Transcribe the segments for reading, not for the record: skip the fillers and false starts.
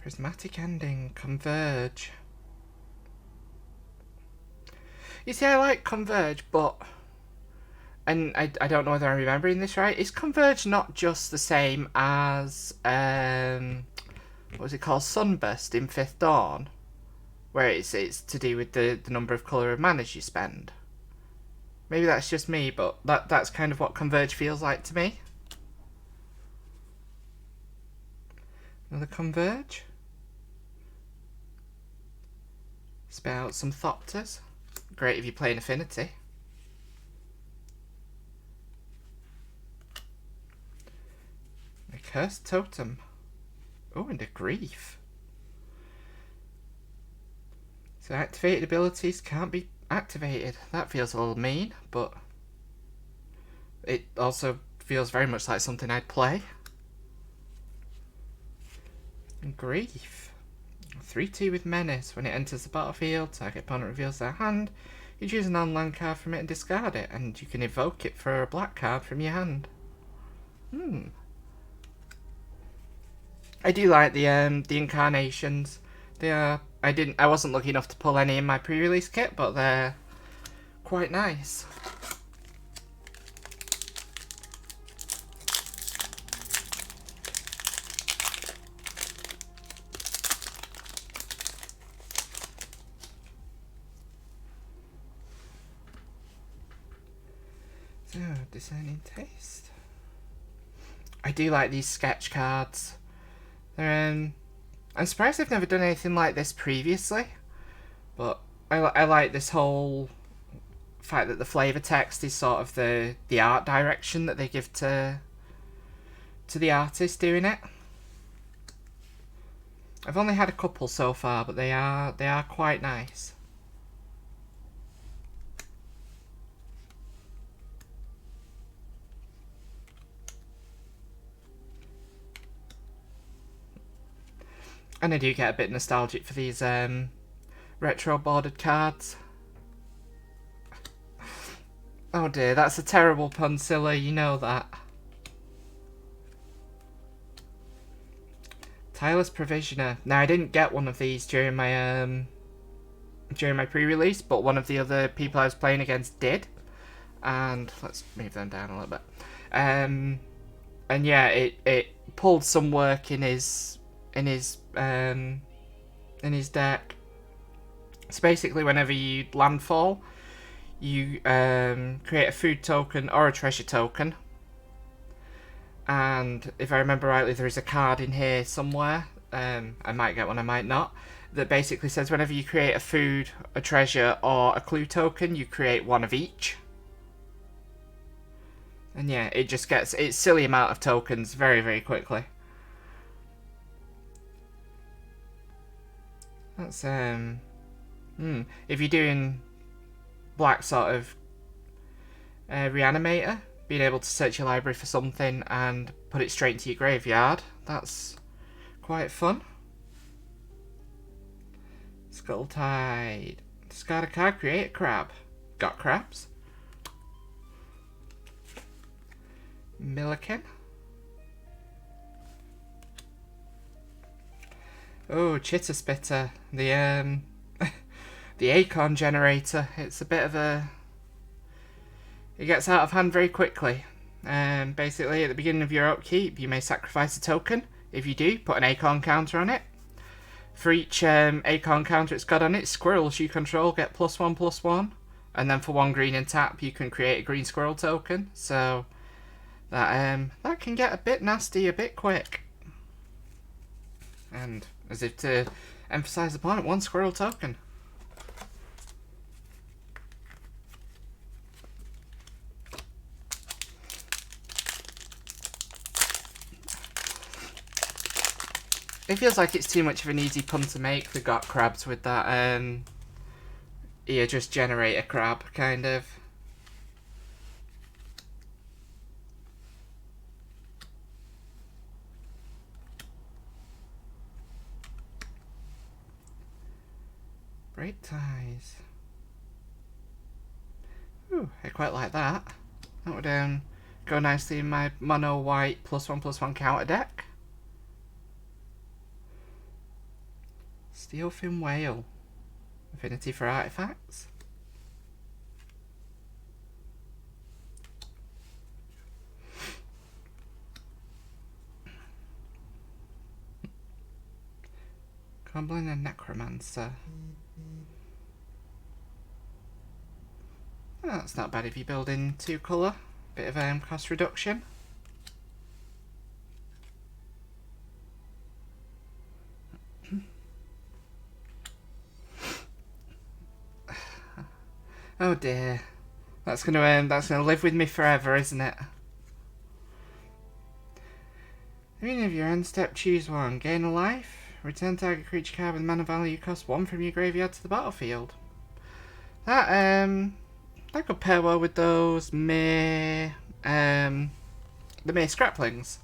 Prismatic ending. Converge. You see, I like Converge, but... And I don't know whether I'm remembering this right. Is Converge not just the same as... what was it called? Sunburst in 5th Dawn? Where it's to do with the number of colour of manas you spend. Maybe that's just me, but that's kind of what Converge feels like to me. Another Converge. Spit out some Thopters. Great if you're playing Affinity. A Cursed Totem. Oh, and a Grief. So activated abilities can't be activated. That feels a little mean, but it also feels very much like something I'd play. And Grief. 3-2 with Menace. When it enters the battlefield, target opponent reveals their hand. You choose a non-land card from it and discard it, and you can evoke it for a black card from your hand. I do like the incarnations. They are. I wasn't lucky enough to pull any in my pre-release kit, but they're quite nice. So, Discerning Taste. I do like these sketch cards. They're I'm surprised they've never done anything like this previously, but I like this whole fact that the flavour text is sort of the art direction that they give to the artist doing it. I've only had a couple so far, but they are quite nice. And I do get a bit nostalgic for these retro bordered cards. Oh dear, that's a terrible pun, Silly, you know that. Tireless Provisioner. Now, I didn't get one of these during my pre-release, but one of the other people I was playing against did. And let's move them down a little bit. And yeah, it pulled some work in his deck. So basically, whenever you landfall, you create a food token or a treasure token. And if I remember rightly, there is a card in here somewhere. I might get one, I might not. That basically says whenever you create a food, a treasure, or a clue token, you create one of each. And yeah, it just gets its silly amount of tokens very, very quickly. That's if you're doing black sort of reanimator, being able to search your library for something and put it straight into your graveyard, that's quite fun. Skulltide. Discard a card, create a crab. Got crabs. Milliken. Oh, Chitter Spitter. The the Acorn Generator. It's a bit of a... It gets out of hand very quickly. Basically, at the beginning of your upkeep, you may sacrifice a token. If you do, put an Acorn counter on it. For each Acorn counter it's got on it, squirrels you control get +1/+1. And then for 1 green and tap, you can create a green squirrel token. So that can get a bit nasty a bit quick. And as if to emphasize the point, 1 squirrel token. It feels like it's too much of an easy pun to make, the got crabs, with that, yeah, just generate a crab, kind of. Break Ties. Ooh, I quite like that. That would go nicely in my mono white +1/+1 counter deck. Steelfin Whale. Affinity for artifacts. Goblin and Necromancer. Oh, that's not bad if you build in 2 colour. Bit of cost reduction. Oh dear. That's gonna live with me forever, isn't it? Beginning of your end step, choose one. Gain a life. Return target creature card with mana value cost 1 from your graveyard to the battlefield. That could pair well with those the May Scraplings.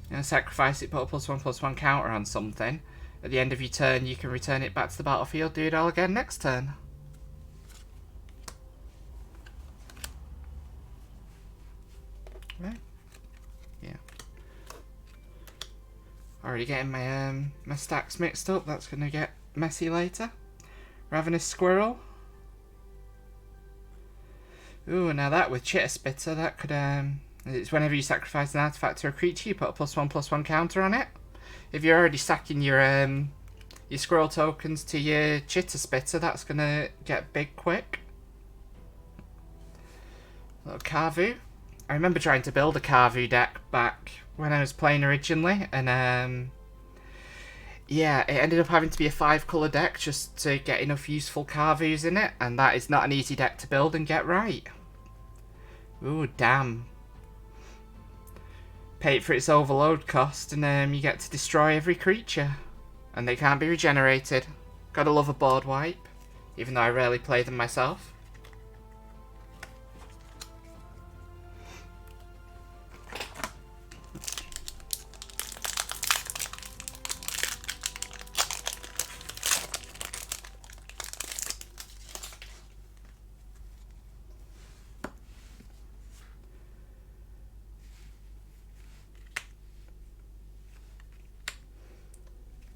You know, sacrifice it, put a +1/+1 counter on something. At the end of your turn, you can return it back to the battlefield, do it all again next turn. Right. Yeah. Already getting my stacks mixed up. That's going to get messy later. Ravenous Squirrel. Ooh, now that with Chitter Spitter, that could it's whenever you sacrifice an artifact to a creature, you put a +1/+1 counter on it. If you're already stacking your squirrel tokens to your Chitter Spitter, that's gonna get big quick. Little Carvu. I remember trying to build a Carvu deck back when I was playing originally, and yeah, it ended up having to be a 5 colour deck just to get enough useful Carvus in it, and that is not an easy deck to build and get right. Ooh, damn. Pay it for its overload cost, and you get to destroy every creature. And they can't be regenerated. Gotta love a board wipe, even though I rarely play them myself.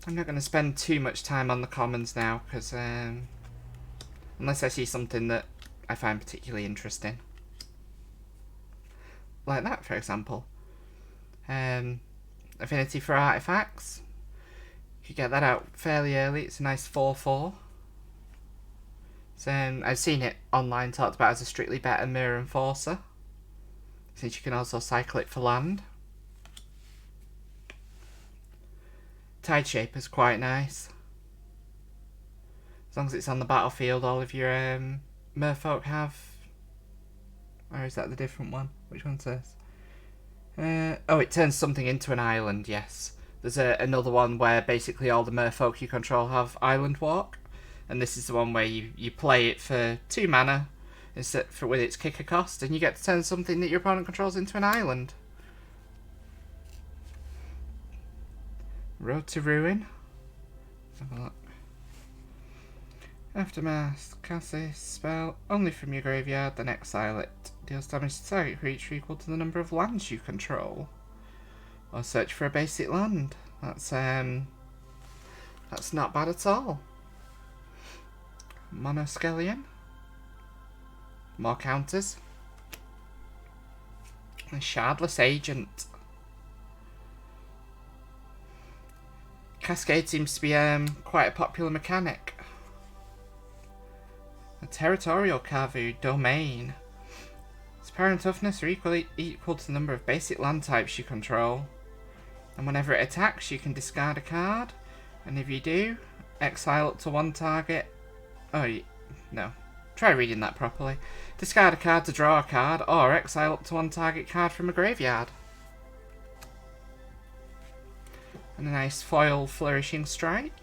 I'm not going to spend too much time on the commons now, because unless I see something that I find particularly interesting. Like that, for example. Affinity for artifacts. You could get that out fairly early. It's a nice 4/4. So, I've seen it online talked about as a strictly better Mirror Enforcer, since you can also cycle it for land. Tide Shaper's quite nice. As long as it's on the battlefield, all of your merfolk have... Or is that the different one? Which one says? Oh, it turns something into an island, yes. There's another one where basically all the merfolk you control have island walk. And this is the one where you play it for 2 mana with its kicker cost, and you get to turn something that your opponent controls into an island. Road to Ruin. Let's have a look. Aftermath. Cast a spell only from your graveyard, then exile it. Deals damage to target creature equal to the number of lands you control. Or search for a basic land. That's not bad at all. Monoskellion. More counters. A Shardless Agent. Cascade seems to be quite a popular mechanic. A Territorial Carvu Domain. Its power and toughness are equal to the number of basic land types you control. And whenever it attacks, you can discard a card. And if you do, exile up to 1 target. Oh, no. Try reading that properly. Discard a card to draw a card, or exile up to 1 target card from a graveyard. And a nice foil Flourishing Strike.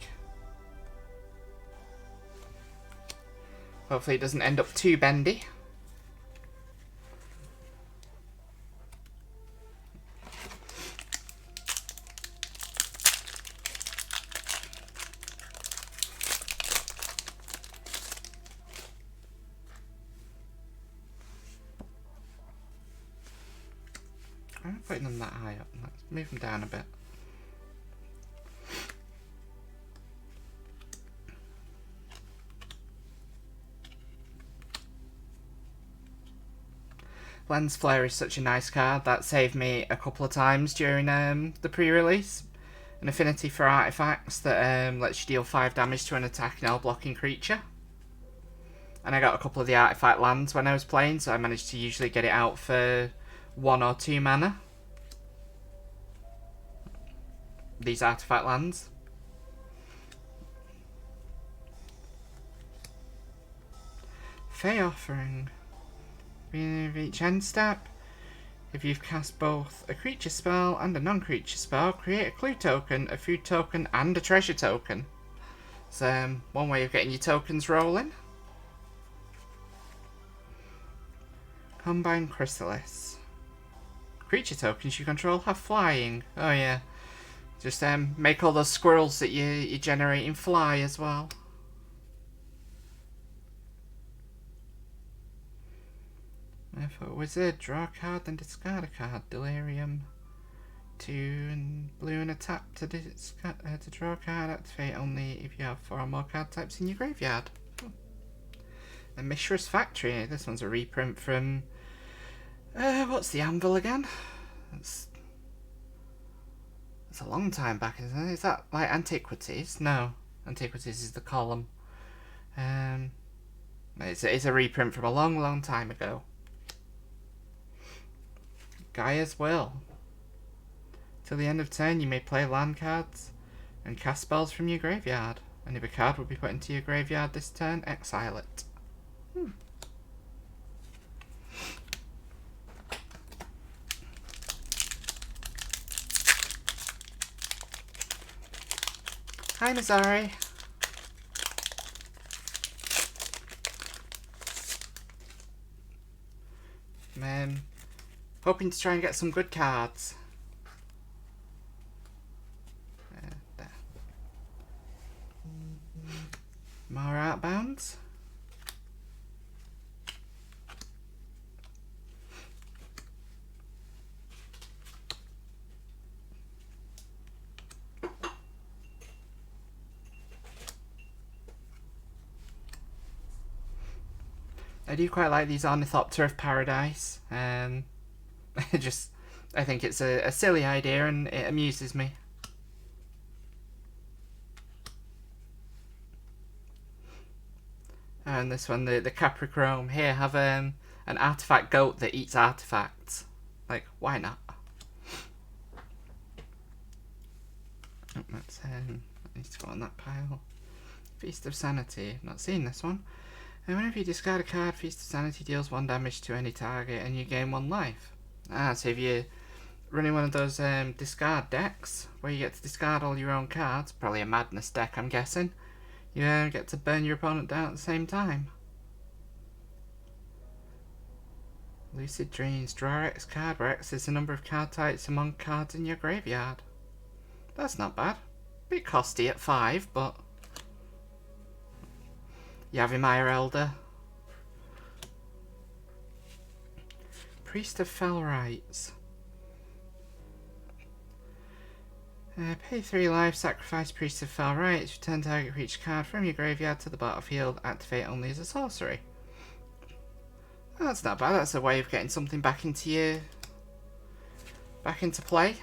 Hopefully it doesn't end up too bendy. I'm not putting them that high up. Let's move them down a bit. Lens Flare is such a nice card. That saved me a couple of times during the pre-release. An affinity for artifacts that lets you deal 5 damage to an attacking or blocking creature. And I got a couple of the artifact lands when I was playing, so I managed to usually get it out for 1 or 2 mana. These artifact lands. Fey Offering. Beginning of each end step, if you've cast both a creature spell and a non-creature spell, create a clue token, a food token, and a treasure token. So, one way of getting your tokens rolling. Combine Chrysalis. Creature tokens you control have flying. Oh yeah. Just make all those squirrels that you're generating fly as well. Therefore, wizard, draw a card, then discard a card. Delirium. 2 and blue and a tap to draw a card. Activate only if you have 4 or more card types in your graveyard. A Mishra's Factory. This one's a reprint from... what's the Anvil again? It's a long time back, isn't it? Is that like Antiquities? No. Antiquities is the column. It's a reprint from a long, long time ago. Gaia's Will. Till the end of turn, you may play land cards and cast spells from your graveyard. And if a card will be put into your graveyard this turn, exile it. Hi, Nazari. Hoping to try and get some good cards. There. More outbounds. I do quite like these Ornithopter of Paradise. I think it's a silly idea and it amuses me. And this one, the Caprichrome. Here, have an artifact goat that eats artifacts. Like, why not? Oh, that's that needs to go on that pile. Feast of Sanity. Not seen this one. And whenever you discard a card, Feast of Sanity deals 1 damage to any target and you gain 1 life. So if you're running one of those discard decks, where you get to discard all your own cards, probably a Madness deck I'm guessing, you get to burn your opponent down at the same time. Lucid Dreams. Draw X card, where X is the number of card types among cards in your graveyard. That's not bad. Bit costly at 5, but... Yavimaya Elder. Priest of Fell Rites. Pay 3 life, sacrifice Priest of Fell Rites, return target creature card from your graveyard to the battlefield, activate only as a sorcery. Well, that's not bad. That's a way of getting something back into play.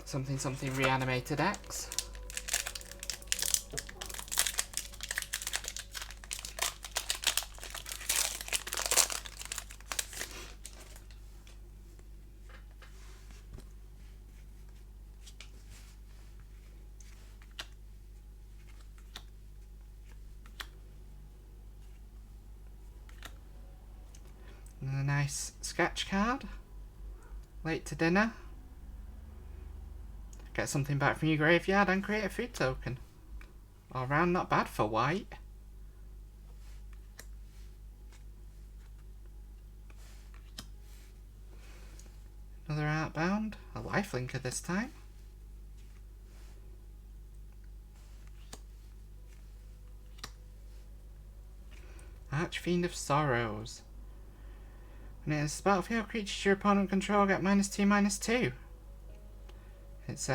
Something reanimated X. And a nice sketch card. Late to dinner. Get something back from your graveyard and create a food token. All round not bad for white. Another outbound. A lifelinker this time. Archfiend of Sorrows. When it is battlefield, creatures your opponent control get -2/-2. It's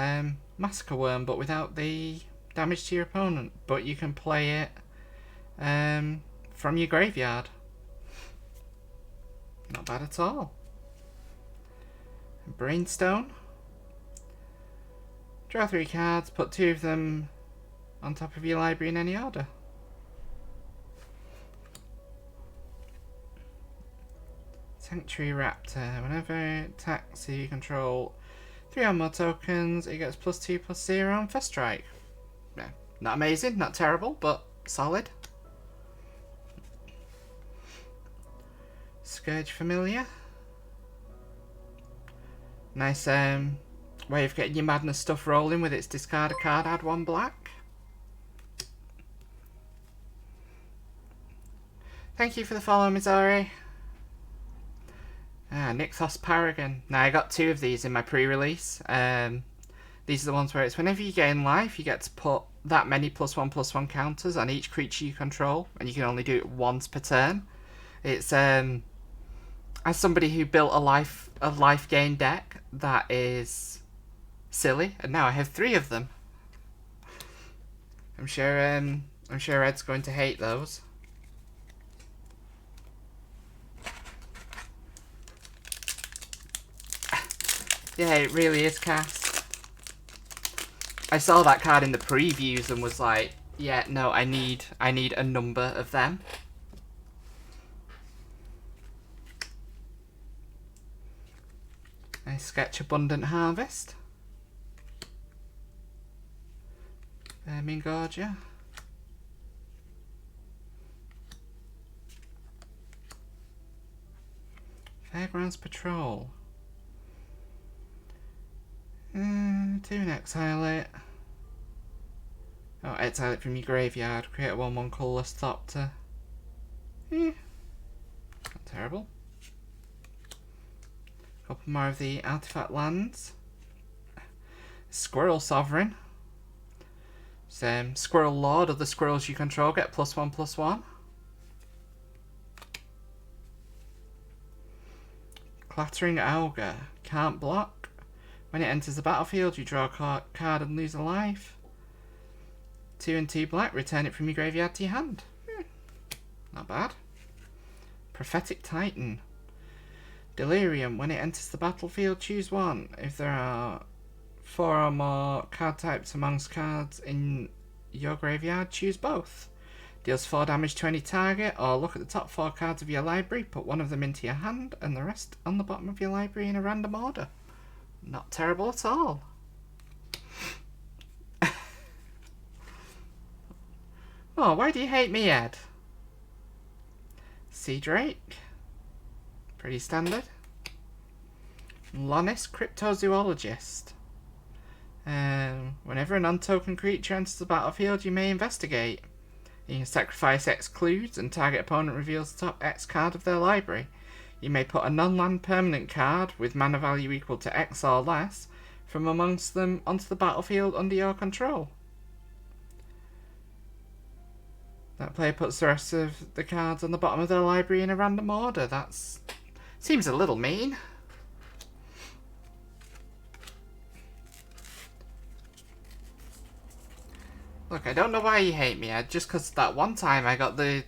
Massacre Worm, but without the damage to your opponent. But you can play it from your graveyard. Not bad at all. Brainstone. Draw 3 cards, put 2 of them on top of your library in any order. Sanctuary Raptor. Whenever it attacks you control 3 or more tokens, it gets +2/+0 on first strike. Yeah, not amazing, not terrible, but solid. Scourge Familiar. Nice way of getting your madness stuff rolling with its discard a card, add 1 black. Thank you for the follow, Mizori. Nixos Paragon. Now, I got 2 of these in my pre-release. These are the ones where it's whenever you gain life, you get to put that many +1/+1 counters on each creature you control, and you can only do it once per turn. It's as somebody who built a life gain deck, that is silly, and now I have 3 of them. I'm sure Ed's going to hate those. Yeah, it really is cast. I saw that card in the previews and was like, yeah, no, I need a number of them. I sketch Abundant Harvest. Mingorgia. Fairgrounds Patrol. 2 and exile it. Oh, exile it from your graveyard. Create a 1/1 colourless Thopter. Not terrible. Couple more of the artifact lands. Squirrel Sovereign. Squirrel Lord. Other squirrels you control get +1/+1. Clattering Ogre. Can't block. When it enters the battlefield, you draw a card and lose a life. 2 and 2 black. Return it from your graveyard to your hand. Not bad. Prophetic Titan. Delirium. When it enters the battlefield, choose 1. If there are 4 or more card types amongst cards in your graveyard, choose both. Deals 4 damage to any target, or look at the top 4 cards of your library, put 1 of them into your hand, and the rest on the bottom of your library in a random order. Not terrible at all. Oh, why do you hate me, Ed? Sea Drake. Pretty standard. Lonis Cryptozoologist. Whenever a non-token creature enters the battlefield, you may investigate. You can sacrifice X clues and target opponent reveals the top X card of their library. You may put a non-land permanent card with mana value equal to X or less from amongst them onto the battlefield under your control. That player puts the rest of the cards on the bottom of their library in a random order. That's... seems a little mean. Look, I don't know why you hate me, Ed, just because that one time I got the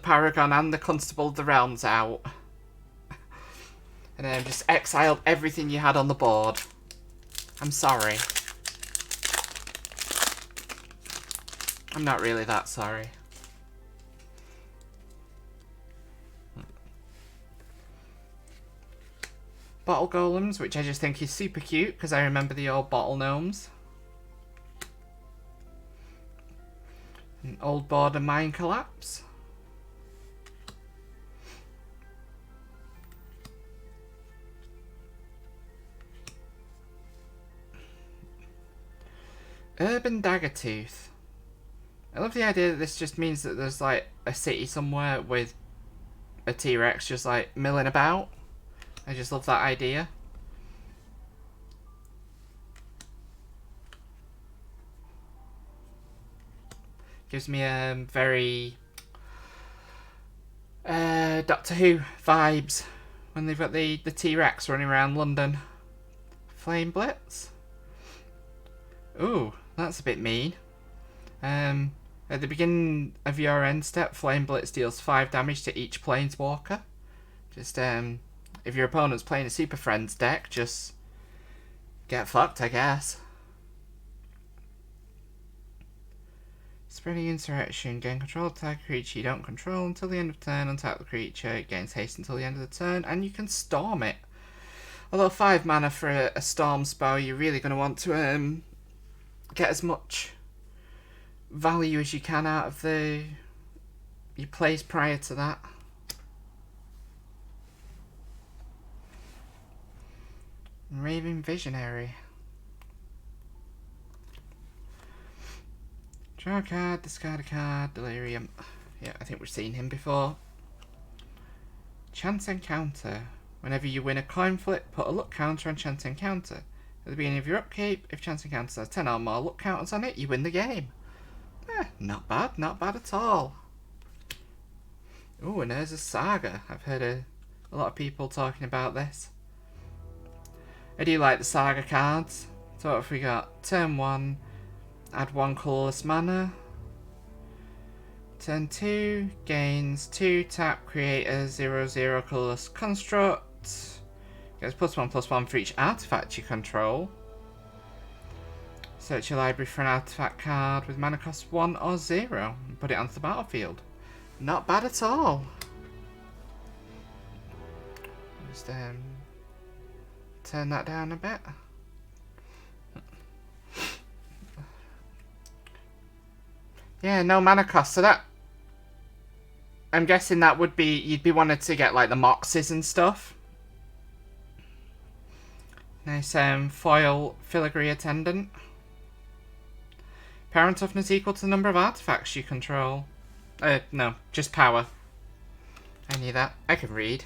Paragon and the Constable of the Realms out. And then just exiled everything you had on the board. I'm sorry. I'm not really that sorry. Bottle Golems, which I just think is super cute because I remember the old bottle gnomes. An old border mine collapse. Urban Daggertooth. I love the idea that this just means that there's like a city somewhere with a T-Rex just like milling about. I just love that idea. Gives me very Doctor Who vibes when they've got the T-Rex running around London. Flame Blitz. Ooh, that's a bit mean. At the beginning of your end step, Flame Blitz deals 5 damage to each Planeswalker. Just, if your opponent's playing a Super Friends deck, just get fucked, I guess. Spreading Insurrection. Gain control of the target creature you don't control until the end of turn. Untap the creature. It gains haste until the end of the turn. And you can storm it. Although 5 mana for a storm spell, you're really going to want to get as much value as you can out of your plays prior to that. Raving Visionary. Draw a card, discard a card, Delirium. Yeah, I think we've seen him before. Chance Encounter. Whenever you win a coin flip, put a luck counter on Chance Encounter. At the beginning of your upkeep, if Chance Encounter has 10 or more luck counters on it, you win the game. Not bad at all. Ooh, and there's a Saga. I've heard a lot of people talking about this. I do like the Saga cards. So what have we got? Turn 1, add 1 colourless mana. Turn 2, gains 2, tap, create a 0/0 colourless construct. Gets +1/+1 for each artifact you control. Search your library for an artifact card with mana cost 1 or 0 and put it onto the battlefield. Not bad at all. Just turn that down a bit. Yeah, no mana cost. So that, I'm guessing that would be, you'd be wanting to get like the Moxes and stuff. Nice foil filigree attendant. Power and toughness equal to the number of artifacts you control. No, just power. I knew that. I can read.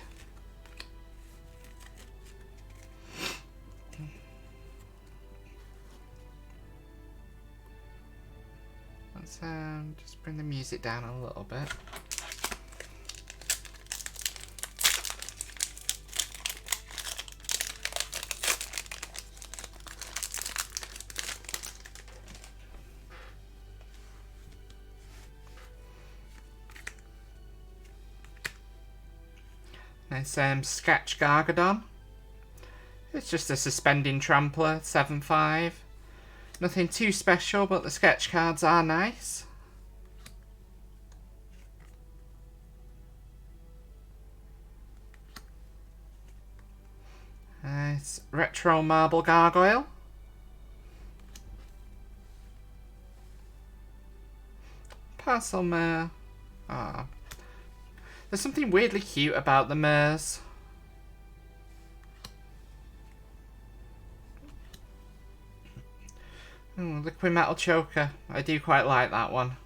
Let's just bring the music down a little bit. Nice Sketch Gargadon. It's just a suspending trampler, 7/5. Nothing too special, but the sketch cards are nice. Nice Retro Marble Gargoyle. Parcel Ah. There's something weirdly cute about the Mers. Ooh, Liquid Metal Choker. I do quite like that one.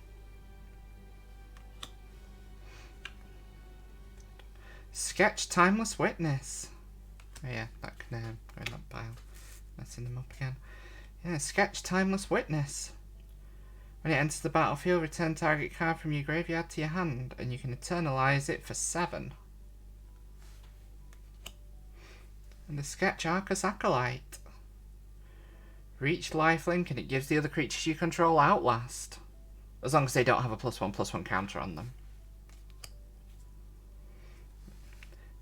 Sketch Timeless Witness. Oh yeah, that can go in that pile. Messing them up again. Yeah, Sketch Timeless Witness. When it enters the battlefield, return target card from your graveyard to your hand, and you can eternalize it for 7. And the Sketch Arcus Acolyte. Reach lifelink, and it gives the other creatures you control Outlast. As long as they don't have a +1/+1 counter on them.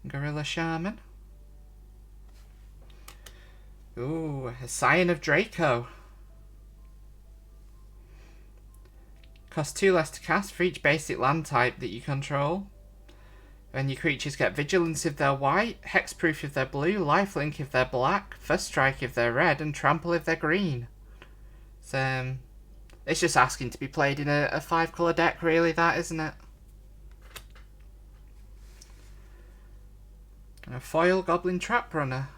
Gorilla Shaman. Ooh, a Scion of Draco. Costs 2 less to cast for each basic land type that you control. And your creatures get Vigilance if they're white, Hexproof if they're blue, Lifelink if they're black, First Strike if they're red, and Trample if they're green. So, it's just asking to be played in a 5-colour deck, really, that, isn't it? And a foil Goblin Trap Runner.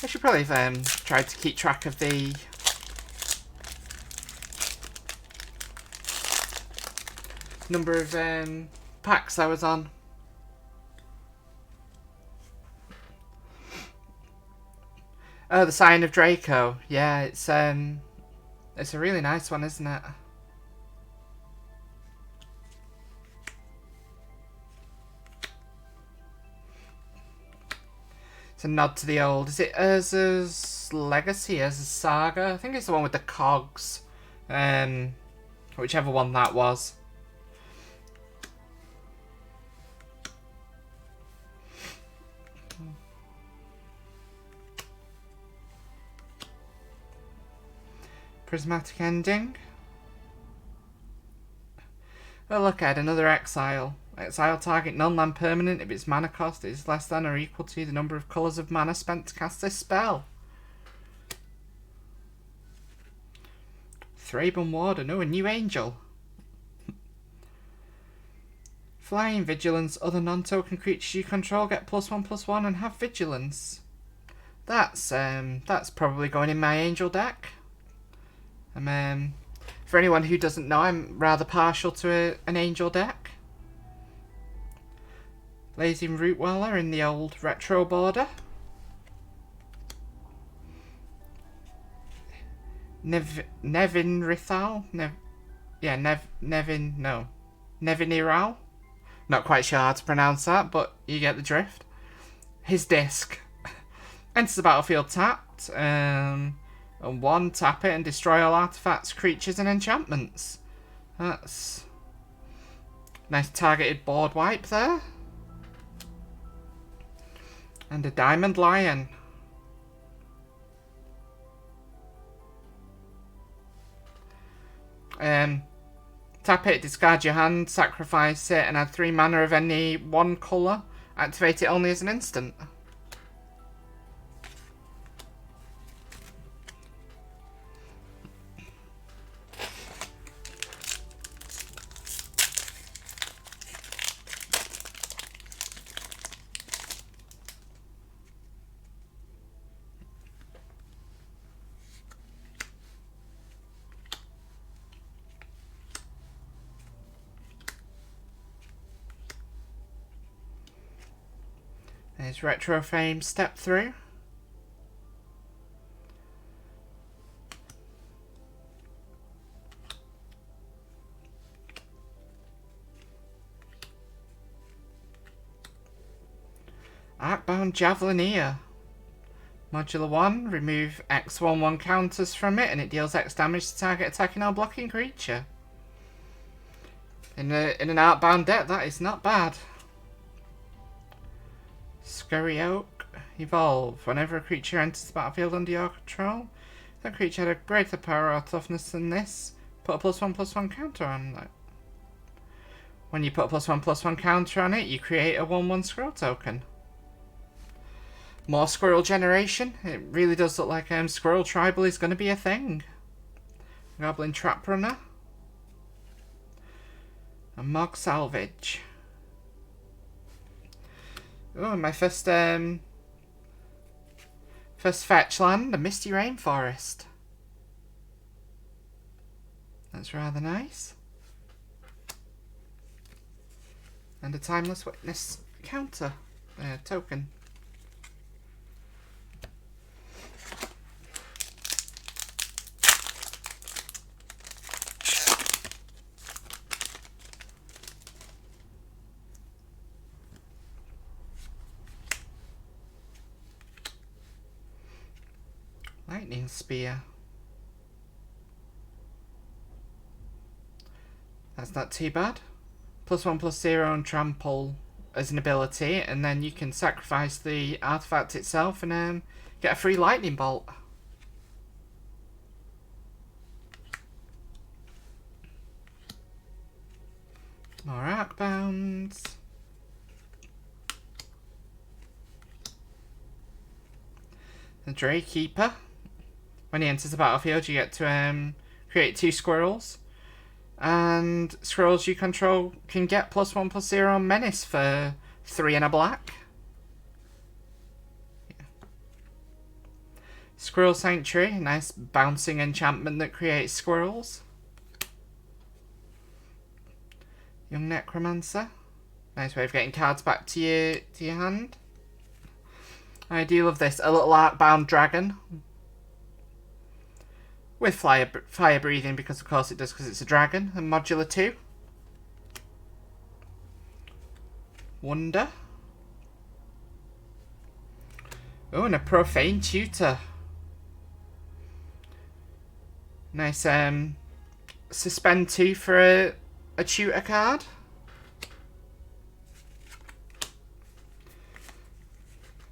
I should probably have tried to keep track of the number of packs I was on. Oh, the Scion of Draco. Yeah, it's a really nice one, isn't it? a nod to the old... Is it Urza's Legacy? Urza's Saga? I think it's the one with the cogs. Whichever one that was. Prismatic Ending. Oh look, I had another exile. Exile target non-land permanent if its mana cost is less than or equal to the number of colours of mana spent to cast this spell. Thraben Warden. Oh, a new angel. Flying Vigilance. Other non-token creatures you control get +1/+1 and have Vigilance. That's probably going in my angel deck. For anyone who doesn't know, I'm rather partial to an angel deck. Blazing Rootweller in the old retro border. Nevin Rithal? Neviniral? Not quite sure how to pronounce that, but you get the drift. His disc. Enters the battlefield tapped. And 1, tap it and destroy all artifacts, creatures and enchantments. That's nice targeted board wipe there. And a Diamond Lion. Tap it, discard your hand, sacrifice it, and add 3 mana of any one colour. Activate it only as an instant. There's Retro Fame Step Through. Arcbound Javelineer. Modular 1, remove X/1/1 counters from it and it deals X damage to target attacking or blocking creature. In an Arcbound deck, that is not bad. Scurry Oak. Evolve. Whenever a creature enters the battlefield under your control, that creature had a greater power or toughness than this, put a +1/+1 counter on that. When you put a +1/+1 counter on it, you create a 1/1 squirrel token. More squirrel generation. It really does look like Squirrel Tribal is going to be a thing. Goblin Trap Runner. And Mog Salvage. Oh, my first fetch land, a Misty Rainforest. That's rather nice. And a Timeless Witness counter token. Lightning Spear. That's not too bad. +1/+0 and trample as an ability, and then you can sacrifice the artifact itself and get a free lightning bolt. More Arcbounds. The Draykeeper. When he enters the battlefield, you get to create 2 squirrels. And squirrels you control can get +1/+0 menace for 3 and a black. Yeah. Squirrel Sanctuary, a nice bouncing enchantment that creates squirrels. Young Necromancer. Nice way of getting cards back to your hand. I do love this. A little Arcbound Dragon. With fire breathing, because of course it does, because it's a dragon. And modular 2. Wonder. Oh, and a Profane Tutor. Nice, suspend 2 for a tutor card.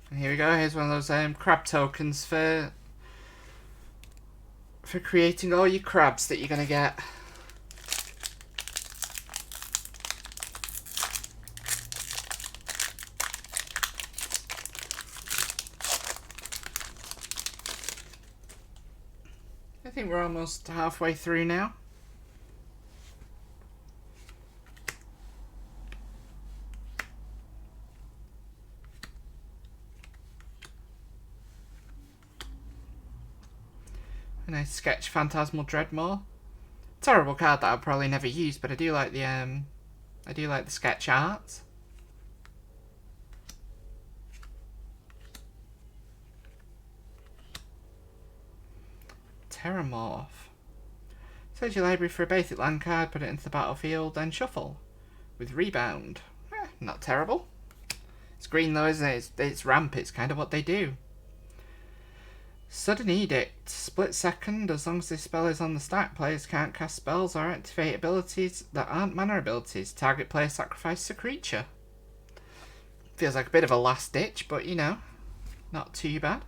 And here we go, here's one of those crab tokens for creating all your crabs that you're going to get. I think we're almost halfway through now. A nice sketch Phantasmal Dreadmaw. Terrible card that I'll probably never use, but I do like the sketch art. Terramorph. Search your library for a basic land card, put it into the battlefield, then shuffle. With rebound. Not terrible. It's green though, isn't it? It's ramp, it's kind of what they do. Sudden Edict. Split second. As long as this spell is on the stack, players can't cast spells or activate abilities that aren't mana abilities. Target player sacrifices a creature. Feels like a bit of a last ditch, but you know, not too bad.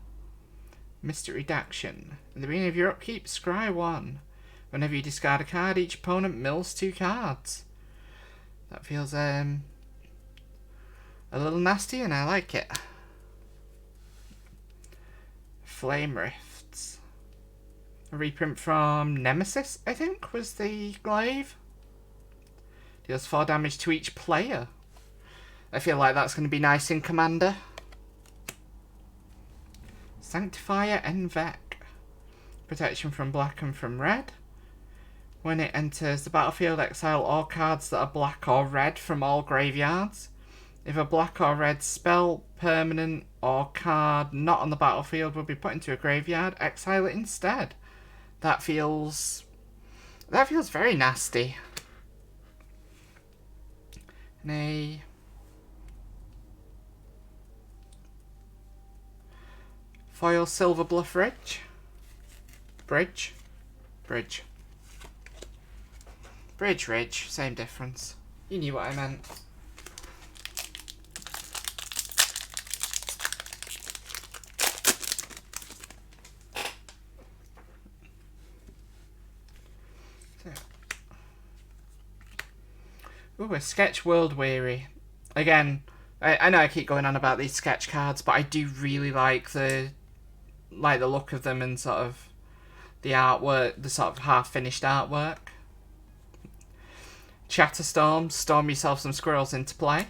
Mystic Redaction. At the beginning of your upkeep, scry 1. Whenever you discard a card, each opponent mills 2 cards. That feels a little nasty, and I like it. Flame Rifts. A reprint from Nemesis, I think, was the glaive. Deals 4 damage to each player. I feel like that's going to be nice in Commander. Sanctifier Envec. Protection from black and from red. When it enters the battlefield, exile all cards that are black or red from all graveyards. If a black or red spell, permanent, or card not on the battlefield will be put into a graveyard, exile it instead. That feels very nasty. And a foil Silver Bluff Bridge, Ridge, same difference. You knew what I meant. Ooh, a Sketch World Weary. Again, I know I keep going on about these sketch cards, but I do really like the look of them and sort of the artwork, the sort of half-finished artwork. Chatterstorm, storm yourself some squirrels into play.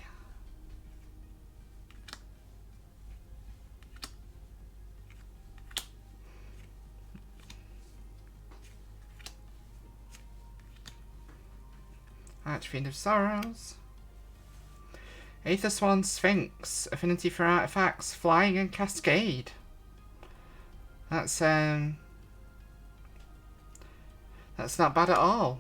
Archfiend of Sorrows. Aethersworn Sphinx. Affinity for artifacts, flying and cascade. That's not bad at all.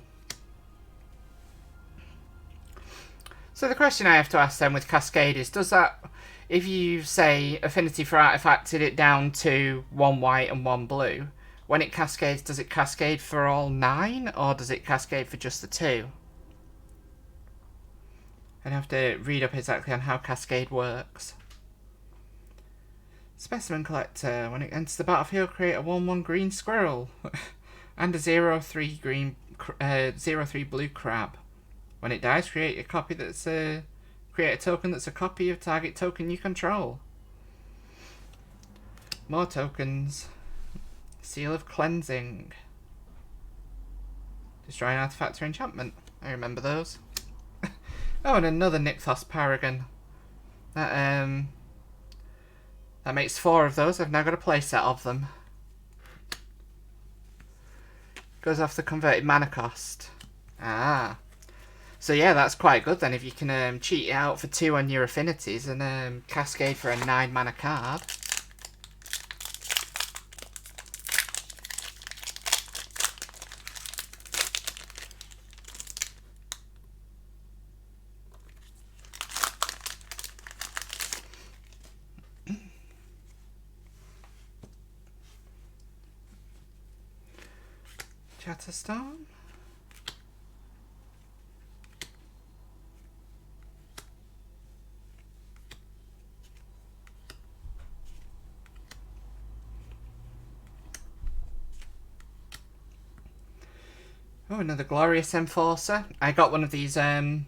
So the question I have to ask then with cascade is, does that, if you say affinity for artifacted it down to 1 white and 1 blue, when it cascades, does it cascade for all 9 or does it cascade for just the 2? I'd have to read up exactly on how cascade works. Specimen Collector. When it enters the battlefield, create a 1/1 green squirrel and a 0/3 green 0/3 blue crab. When it dies, create a token that's a copy of target token you control. More tokens. Seal of Cleansing. Destroy an artifact or enchantment. I remember those. Oh, and another Nykthos Paragon. That makes 4 of those. I've now got a playset of them. Goes off the converted mana cost. Ah. So yeah, that's quite good then if you can cheat it out for 2 on your affinities and cascade for a 9 mana card. Chatterstorm. Oh, another Glorious Enforcer. I got one of these on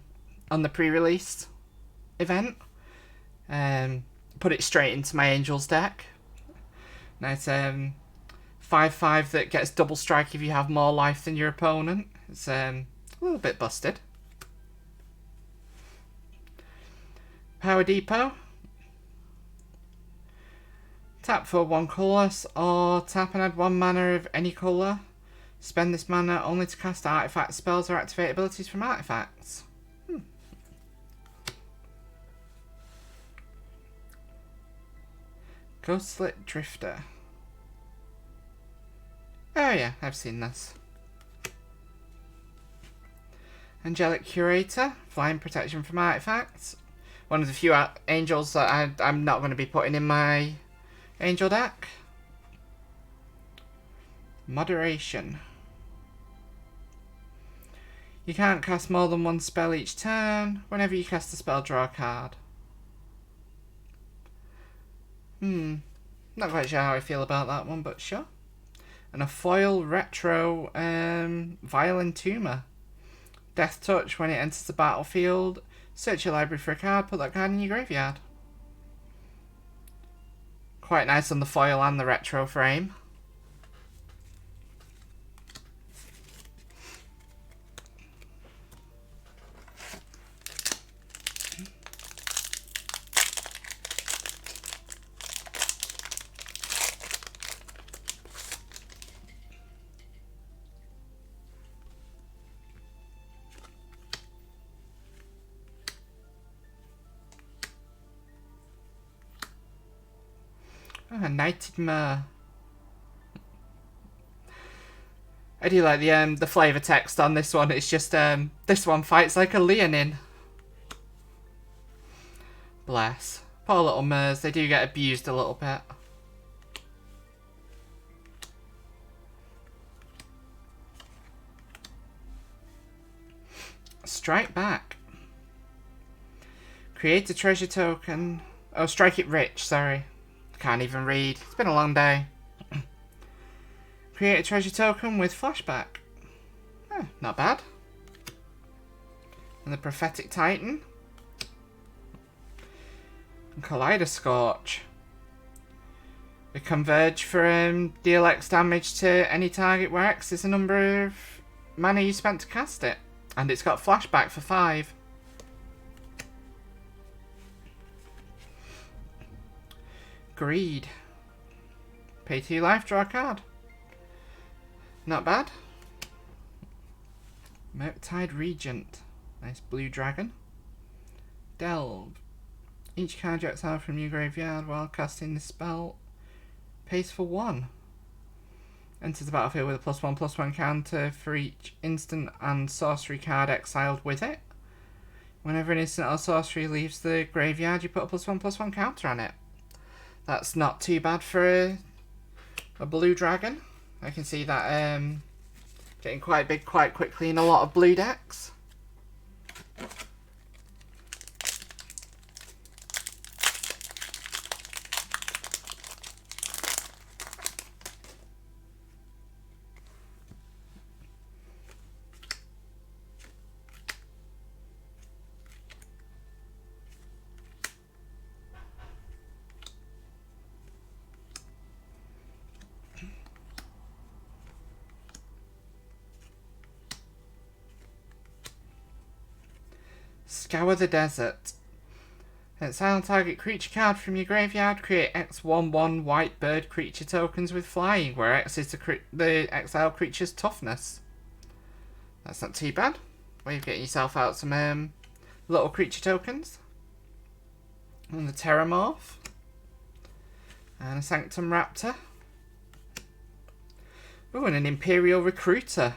the pre-release event. Put it straight into my Angels deck. Nice 5/5 that gets double strike if you have more life than your opponent. It's a little bit busted. Power Depot. Tap for 1 colour, or tap and add 1 mana of any colour. Spend this mana only to cast artifact spells or activate abilities from artifacts. Ghostlit Drifter. Oh yeah, I've seen this. Angelic Curator. Flying protection from artifacts. One of the few angels that I'm not going to be putting in my angel deck. Moderation. You can't cast more than 1 spell each turn. Whenever you cast a spell, draw a card. Not quite sure how I feel about that one, but sure. And a foil retro Vile Entomber. Death Touch. When it enters the battlefield, search your library for a card, put that card in your graveyard. Quite nice on the foil and the retro frame. Oh, Knighted Mer. I do like the flavour text on this one. It's just this one fights like a Leonin. Bless. Poor little Mers, they do get abused a little bit. Strike Back. Create a treasure token. Oh, Strike It Rich, sorry. Can't even read. It's been a long day. Create a treasure token with flashback. Not bad. And the Prophetic Titan. And Kaleidoscorch. We converge for deal X damage to any target where X is the number of mana you spent to cast it. And it's got flashback for 5. Greed. Pay 2 life, draw a card. Not bad. Murktide Regent. Nice blue dragon. Delve. Each card you exile from your graveyard while casting this spell pays for 1. Enters the battlefield with a +1/+1 counter for each instant and sorcery card exiled with it. Whenever an instant or sorcery leaves the graveyard, you put a +1/+1 counter on it. That's not too bad for a blue dragon. I can see that getting quite big quite quickly in a lot of blue decks. Scour the Desert. Exile target creature card from your graveyard. Create X/1/1 white bird creature tokens with flying, where X is the exile creature's toughness. That's not too bad. Way of getting yourself out some little creature tokens. And the Terramorph. And a Sanctum Raptor. Ooh, and an Imperial Recruiter.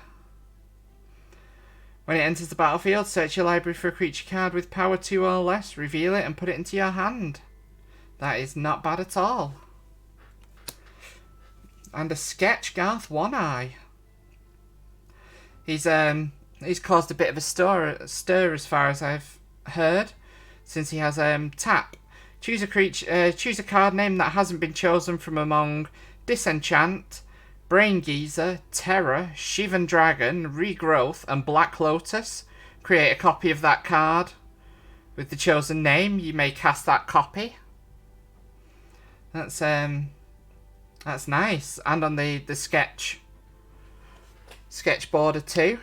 When it enters the battlefield, search your library for a creature card with power 2 or less, reveal it and put it into your hand. That is not bad at all. And a Sketch Garth One Eye. He's caused a bit of a stir as far as I've heard, since he has tap. Choose a creature. Choose a card name that hasn't been chosen from among Disenchant, Brain Geezer, Terror, Shivan Dragon, Regrowth, and Black Lotus. Create a copy of that card with the chosen name. You may cast that copy. That's nice. And on the sketch border too.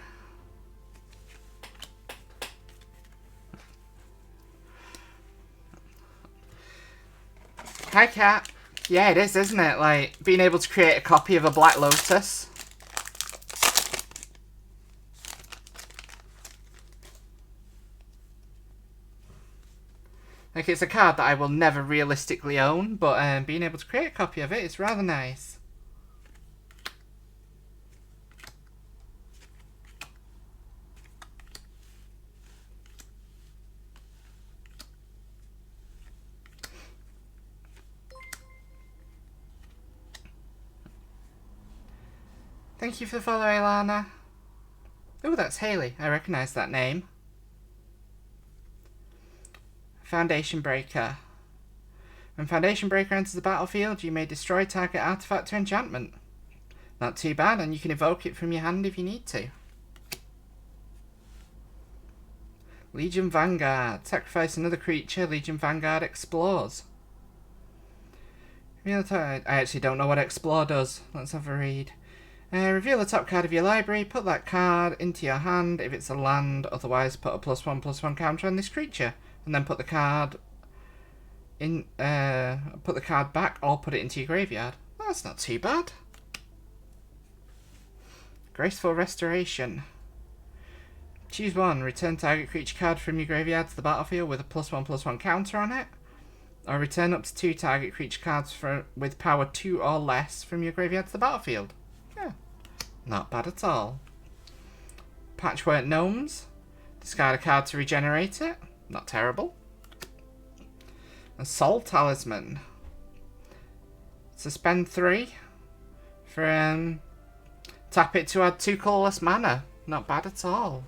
Hi, Cat. Yeah, it is, isn't it? Like, being able to create a copy of a Black Lotus. Like, it's a card that I will never realistically own, but being able to create a copy of it is rather nice. Thank you for the follow, Ilana. Oh, that's Haley. I recognise that name. Foundation Breaker. When Foundation Breaker enters the battlefield, you may destroy target artifact to enchantment. Not too bad, and you can evoke it from your hand if you need to. Legion Vanguard. Sacrifice another creature. Legion Vanguard explores. I actually don't know what explore does. Let's have a read. Reveal the top card of your library. Put that card into your hand if it's a land. Otherwise, put a +1/+1 counter on this creature, and then put the card in. Put the card back, or put it into your graveyard. Well, that's not too bad. Graceful Restoration. Choose one. Return target creature card from your graveyard to the battlefield with a +1/+1 counter on it, or return up to 2 target creature cards with power 2 or less from your graveyard to the battlefield. Yeah, not bad at all. Patchwork Gnomes. Discard a card to regenerate it. Not terrible. A Soul Talisman. Suspend 3 for tap it to add 2 colourless mana. Not bad at all.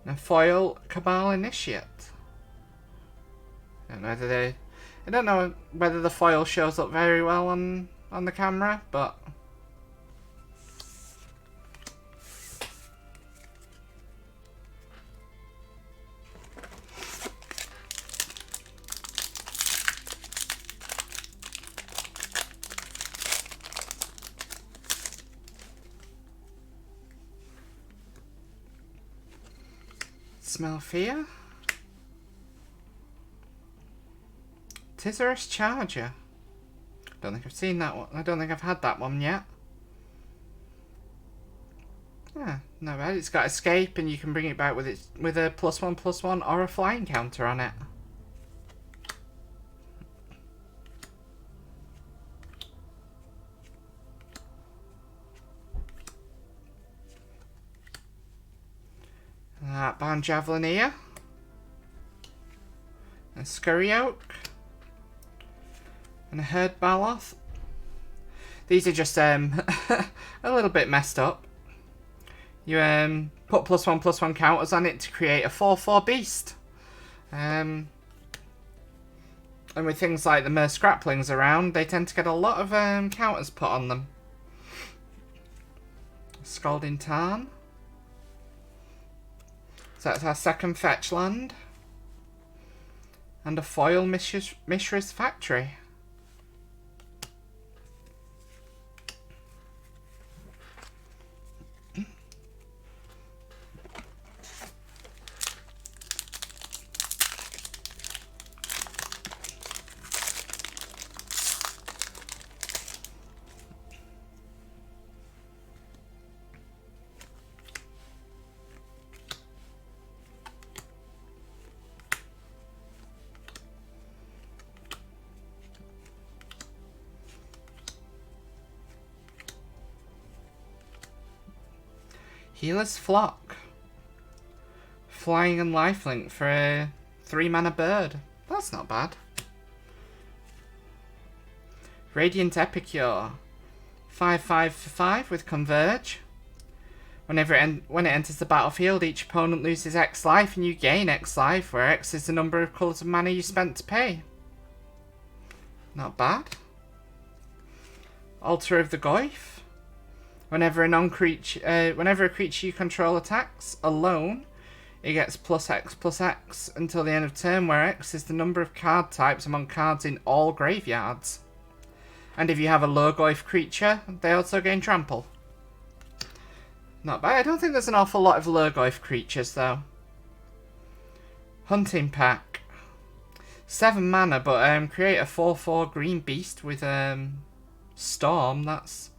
And a foil Cabal Initiate. I don't know whether the foil shows up very well on the camera, but Smell Fear. Tizerus Charger. Don't think I've seen that one. I don't think I've had that one yet. Yeah, not bad. It's got escape, and you can bring it back with a +1/+1 or a flying counter on it. Bound Javelineer. A Scurry Oak. And a Herd Baloth. These are just a little bit messed up. You put +1/+1 counters on it to create a 4/4 beast. And with things like the Mer Scraplings around, they tend to get a lot of counters put on them. Scalding Tarn. So that's our second fetch land. And a foil Mishra's Factory. Healer's Flock. Flying and lifelink for a 3-mana bird. That's not bad. Radiant Epicure. 5/5 for 5 with Converge. When it enters the battlefield, each opponent loses X life and you gain X life, where X is the number of colours of mana you spent to pay. Not bad. Altar of the Goyf. Whenever a creature you control attacks alone, it gets +X/+X until the end of turn, where X is the number of card types among cards in all graveyards. And if you have a low Goyf creature, they also gain trample. Not bad. I don't think there's an awful lot of Lurgoyf creatures, though. Hunting Pack. 7 mana, but create a 4/4 green beast with Storm. That's...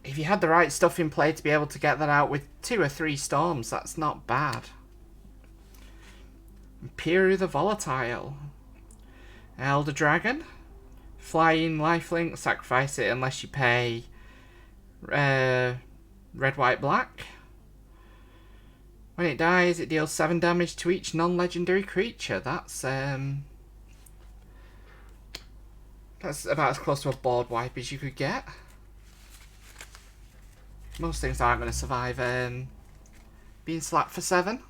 If you had the right stuff in play to be able to get that out with 2 or 3 Storms, that's not bad. Piru the Volatile. Elder Dragon. Flying lifelink. Sacrifice it unless you pay... red, white, black. When it dies, it deals 7 damage to each non-legendary creature. That's about as close to a board wipe as you could get. Most things aren't going to survive being slapped for 7.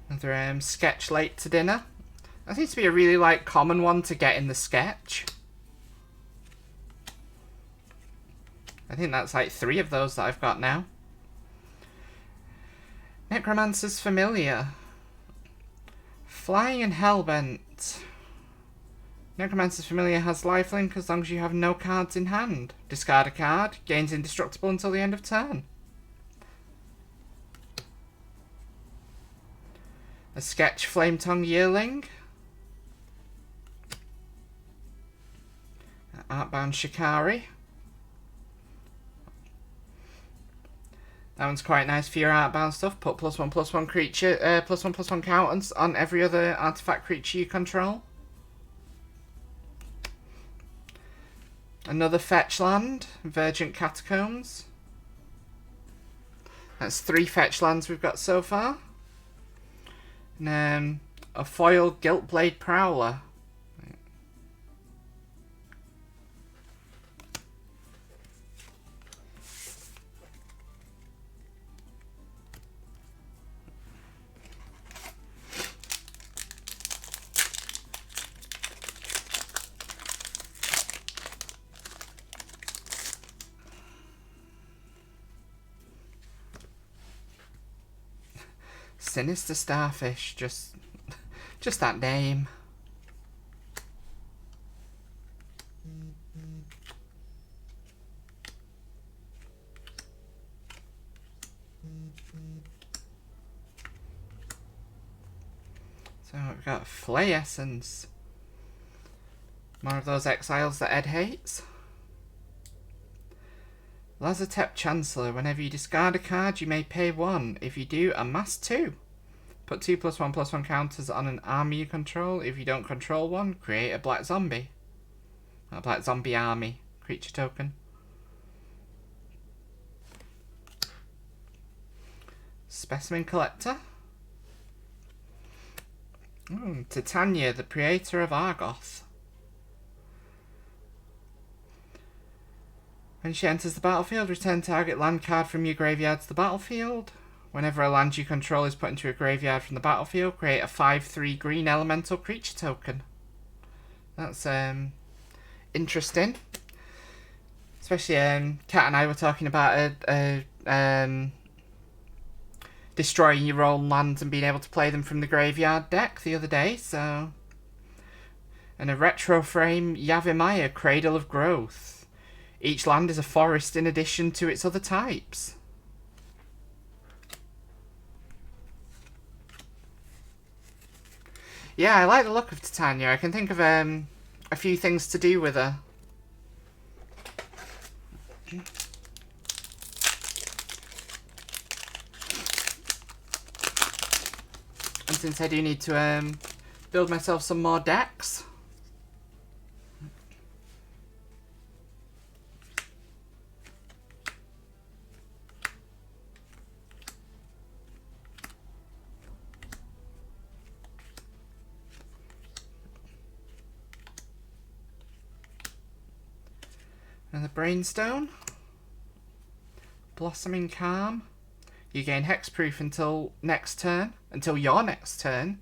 Another sketch late to dinner. That seems to be a really common one to get in the sketch. I think that's 3 of those that I've got now. Necromancer's Familiar. Flying and Hellbent. Necromancer's Familiar has lifelink as long as you have no cards in hand. Discard a card, gains indestructible until the end of turn. A Sketch Flametongue Yearling. Artbound Shikari. That one's quite nice for your Artbound stuff. Put +1/+1 creature, +1/+1 counters on every other artifact creature you control. Another fetch land, Verdant Catacombs. That's 3 fetch lands we've got so far. And a foil Guiltblade Prowler. Sinister Starfish, just that name. So we've got Flay Essence. More of those exiles that Ed hates. Lazotep Chancellor. Whenever you discard a card, you may pay 1. If you do, amass 2. Put 2 +1/+1 counters on an army you control. If you don't control one, create a black zombie. A black zombie army. Creature token. Specimen Collector. Titania, the Praetor of Argoth. When she enters the battlefield, return target land card from your graveyard to the battlefield. Whenever a land you control is put into a graveyard from the battlefield, create a 5/3 green elemental creature token. That's interesting. Especially Kat and I were talking about destroying your own lands and being able to play them from the graveyard deck the other day. So, and a retro frame Yavimaya, Cradle of Growth. Each land is a forest in addition to its other types. Yeah, I like the look of Titania. I can think of a few things to do with her. since I do need to build myself some more decks. And the Brainstone. Blossoming Calm. You gain hexproof until next turn. Until your next turn.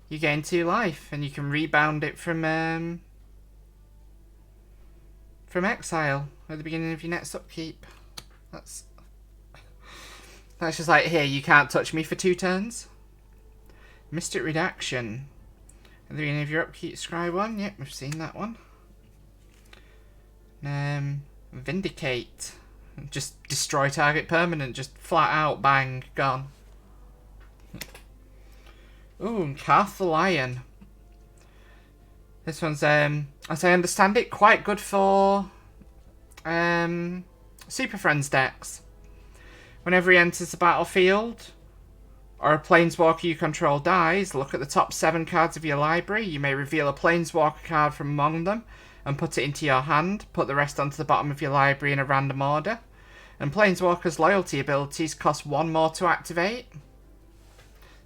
You gain 2 life, and you can rebound it from exile at the beginning of your next upkeep. That's just like, here, you can't touch me for 2 turns. Mystic Redaction. At the beginning of your upkeep, scry 1. Yep, we've seen that one. Vindicate. Just destroy target permanent. Just flat out, bang, gone. Ooh, and Karth the Lion. This one's, as I understand it, quite good for Super Friends decks. Whenever he enters the battlefield, or a Planeswalker you control dies, look at the top 7 cards of your library. You may reveal a Planeswalker card from among them and put it into your hand. Put the rest onto the bottom of your library in a random order. And Planeswalker's loyalty abilities cost 1 more to activate.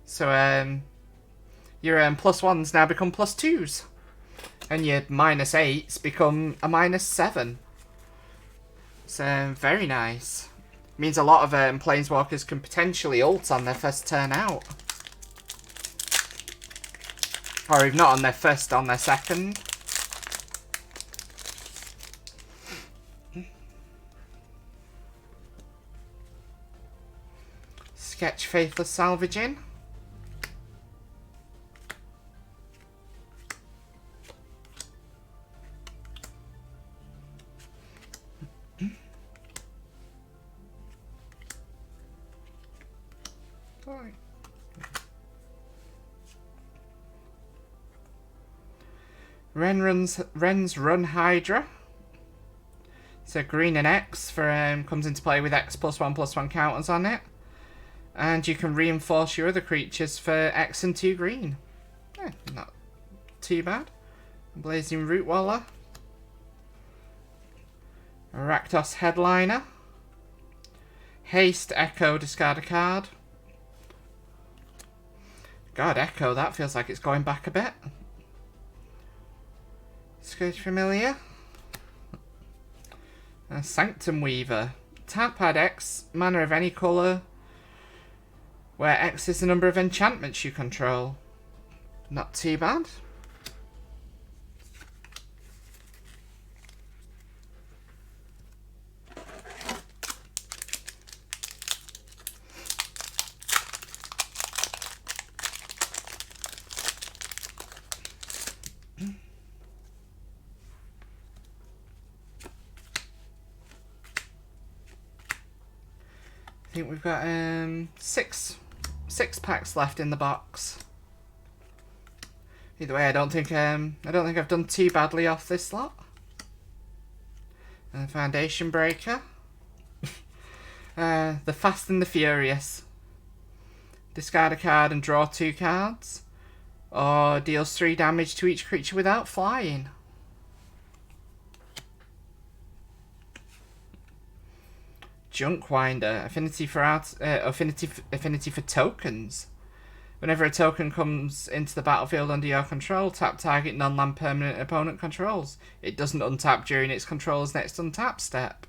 So, your +1s now become +2s. And your -8s become a -7. So, very nice. Means a lot of Planeswalkers can potentially ult on their first turn out. Or if not on their first, on their second. Sketch Faithless Salvaging. Ren's Run Hydra. So green and X for comes into play with X +1/+1 counters on it. And you can reinforce your other creatures for X and 2 green. Not too bad. Blazing Rootwaller. Rakdos Headliner. Haste Echo, discard a card. God, Echo, that feels like it's going back a bit. Scourge Familiar. Sanctum Weaver. Tap, add X mana of any colour, where X is the number of enchantments you control. Not too bad. I think we've got six packs left in the box. Either way, I don't think I've done too badly off this lot. Foundation Breaker. The Fast and the Furious. Discard a card and draw 2 cards. Or deals 3 damage to each creature without flying. Junkwinder. Affinity for tokens. Whenever a token comes into the battlefield under your control, tap target non-land permanent opponent controls. It doesn't untap during its controller's next untap step.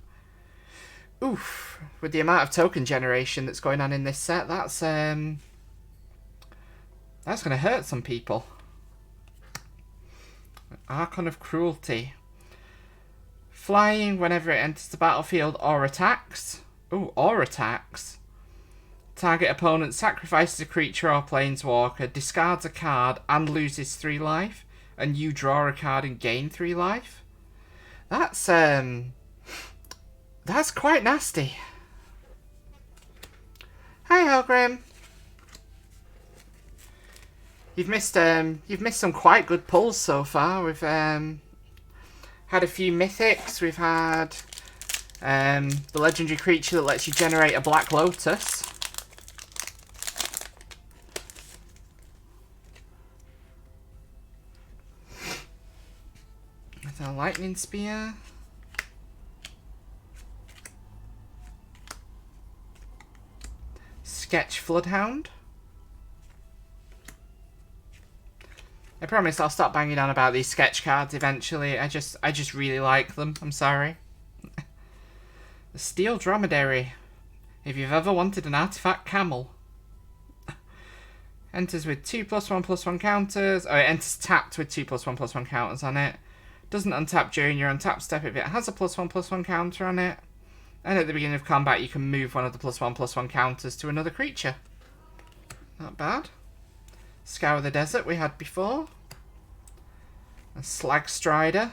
Oof. With the amount of token generation that's going on in this set, that's going to hurt some people. Archon of Cruelty. Flying whenever it enters the battlefield or attacks. Ooh, or attacks. Target opponent sacrifices a creature or planeswalker, discards a card and loses 3 life, and you draw a card and gain 3 life. That's quite nasty. Hi, Helgrim. You've missed some quite good pulls so far. We've had a few mythics. We've had the legendary creature that lets you generate a Black Lotus. With a lightning spear. Sketch Floodhound. I promise I'll stop banging on about these sketch cards eventually. I just really like them. I'm sorry. The Steel Dromedary. If you've ever wanted an artifact camel. Enters with 2+1/+1 counters. Oh, it enters tapped with 2+1/+1 counters on it. Doesn't untap during your untap step if it has a +1/+1 counter on it. And at the beginning of combat, you can move one of the +1/+1 counters to another creature. Not bad. Scour the Desert we had before. A Slag Strider.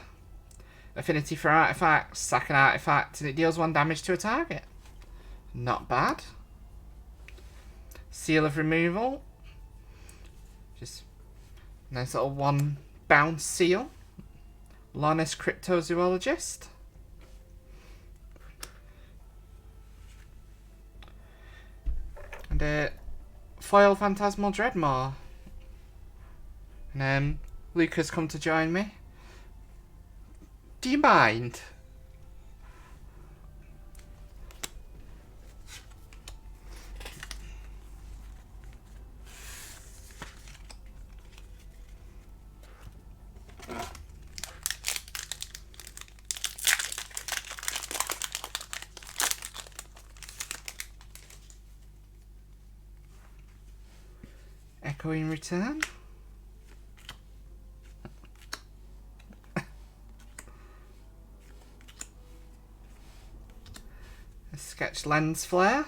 Affinity for artifacts. Sack an artifact and it deals 1 damage to a target. Not bad. Seal of Removal. Just nice little 1 bounce seal. Lonis Cryptozoologist. And a Foil Phantasmal Dreadmaw. And Luke has come to join me. Do you mind? Echoing Return. A Sketch Lens Flare.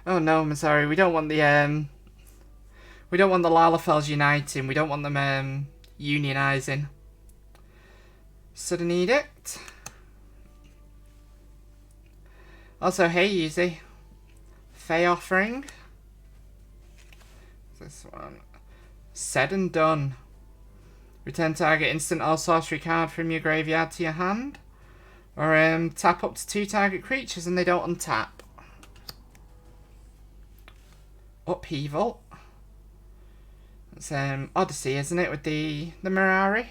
Oh no, I'm sorry. We don't want the Lalafels uniting. We don't want them unionizing. Sudden Edict. Also, hey, Yuzi. Fey Offering. This one. Said and Done. Return target instant or sorcery card from your graveyard to your hand. Or tap up to 2 target creatures and they don't untap. Upheaval. It's Odyssey, isn't it, with the Mirari?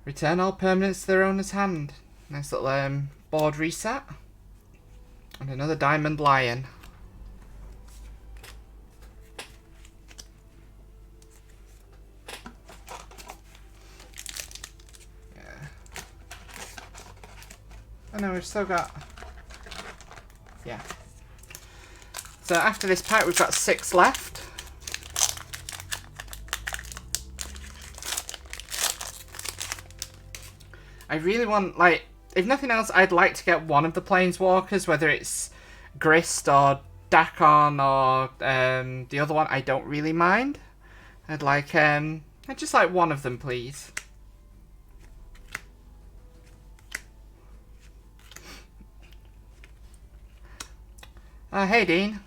Return all permanents to their owner's hand. Nice little board reset. And another Diamond Lion. Yeah. Oh no, we've still got... Yeah. So after this pack, we've got 6 left. I really want, like, if nothing else, I'd like to get one of the Planeswalkers, whether it's Grist or Dakon or the other one. I don't really mind. I'd just like one of them, please. Hey Dean.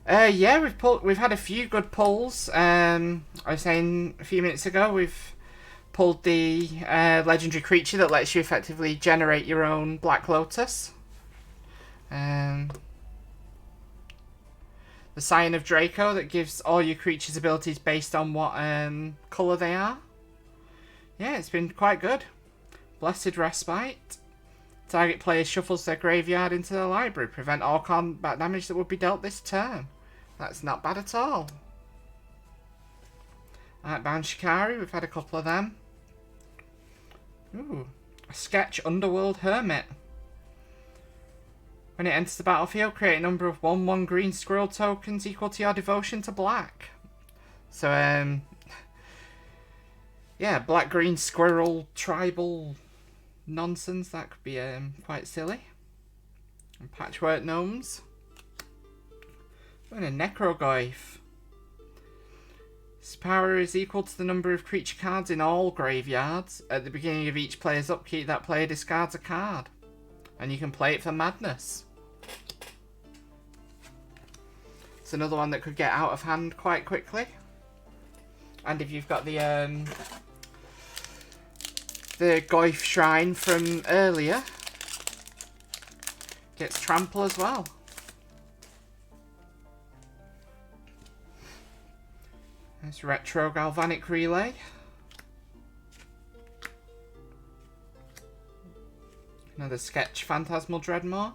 Yeah, we've had a few good pulls. I was saying a few minutes ago, we've pulled the legendary creature that lets you effectively generate your own Black Lotus. The Scion of Draco that gives all your creatures abilities based on what colour they are. Yeah, it's been quite good. Blessed Respite. Target player shuffles their graveyard into their library. Prevent all combat damage that would be dealt this turn. That's not bad at all. Bound Shikari, we've had a couple of them. Ooh, a Sketch Underworld Hermit. When it enters the battlefield, create a number of 1/1 green squirrel tokens equal to your devotion to black. So, yeah, black-green squirrel tribal nonsense. That could be quite silly. And Patchwork Gnomes. And a Necrogoyf. Its power is equal to the number of creature cards in all graveyards. At the beginning of each player's upkeep, that player discards a card. And you can play it for madness. It's another one that could get out of hand quite quickly. And if you've got the Goyf Shrine from earlier, gets Trample as well. Nice retro galvanic relay. Another sketch phantasmal dreadmore.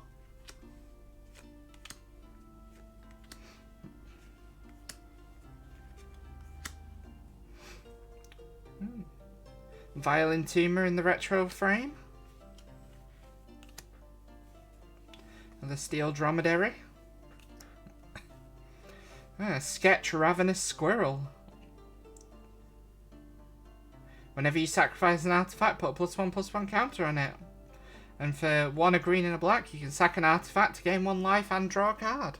Violin tuner in the retro frame. Another steel dromedary. Sketch ravenous squirrel. Whenever you sacrifice an artifact, put a +1/+1 counter on it. And for 1 a green and a black, you can sack an artifact to gain 1 life and draw a card.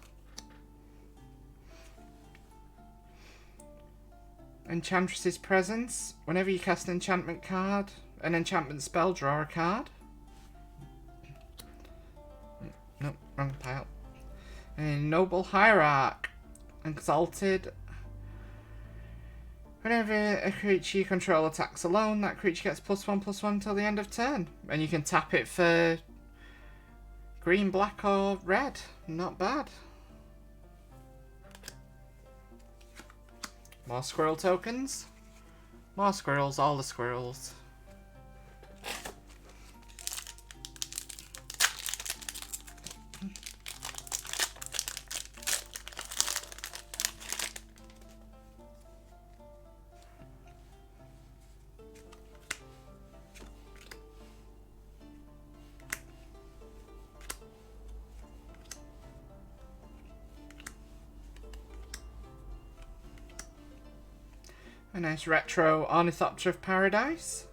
Enchantress's Presence. Whenever you cast an enchantment card, an enchantment spell, draw a card. Nope, wrong pile. And Noble Hierarch. Exalted. Whenever a creature you control attacks alone, that creature gets +1/+1 until the end of turn. And you can tap it for green, black, or red. Not bad. More squirrel tokens. More squirrels, all the squirrels. A nice retro Ornithopter of Paradise.